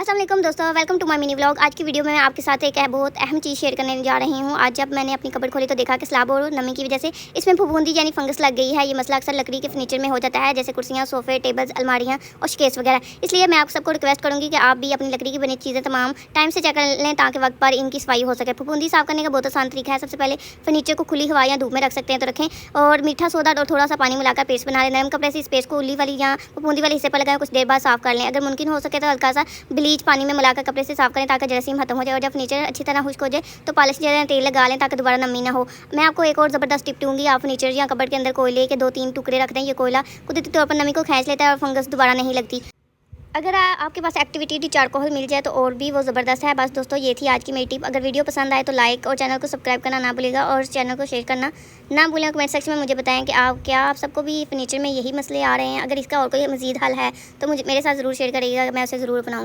अस्सलाम वालेकुम दोस्तों, welcome to my mini vlog. आज की वीडियो में मैं आपके साथ एक बहुत अहम चीज़ शेयर करने जा रही हूँ। आज जब मैंने अपनी कबर्ड खोली तो देखा कि स्लैब और नमी की वजह से इसमें फफूंदी यानी फंगस लग गई है। ये मसला अक्सर लकड़ी के फर्नीचर में हो जाता है, जैसे कुर्सियाँ, सोफे, टेबल्स, अलमारियाँ और शकेस वगैरह। इसलिए मैं आप सबको रिक्वेस्ट करूँगी कि आप भी अपनी लकड़ी की बनी चीज़ें तमाम टाइम से चेक कर लें ताकि वक्त पर इनकी सफाई हो सके। फफूंदी साफ़ करने का बहुत आसान तरीका है। सबसे पहले फर्नीचर को खुली हवा या धूप में रख सकते हैं तो रखें, और मीठा सोडा और थोड़ा सा पानी मिलाकर पेस्ट बना लें। नरम कपड़े से इस पेस्ट को उल्ली वाली या फफूंदी वाले हिस्से पर लगाएं, कुछ देर बाद साफ़ कर लें। अगर मुमकिन हो सके तो हल्का सा ब्लीच पानी में मिलाकर कपड़े से साफ करें ताकि जरासीम खत्म हो जाए। और जब फर्नीचर अच्छी तरह खुश्क हो जाए तो पॉलिश जगह तेल लगा लें ताकि दोबारा नमी ना हो। मैं आपको एक और ज़बरदस्त टिप दूंगी। आप फर्नीचर या कबर्ड के अंदर कोयले के 2-3 टुकड़े रख दें। ये कोयला कुदरती तौर पर नमी को खींच लेता है और फंगस दोबारा नहीं लगती। अगर आपके पास एक्टिविटी चारकोल मिल जाए तो और भी वो ज़बरदस्त है। बस दोस्तों, ये थी आज की मेरी टिप। अगर वीडियो पसंद आए तो लाइक और चैनल को सब्सक्राइब करना ना भूलिएगा, और चैनल को शेयर करना ना भूलें। कमेंट सेक्शन में मुझे बताएं कि आप सबको भी फर्नीचर में यही मसले आ रहे हैं। अगर इसका और कोई मज़ीद हल है तो मुझे मेरे साथ ज़रूर शेयर करिएगा, मैं उसे ज़रूर अपनाऊँ।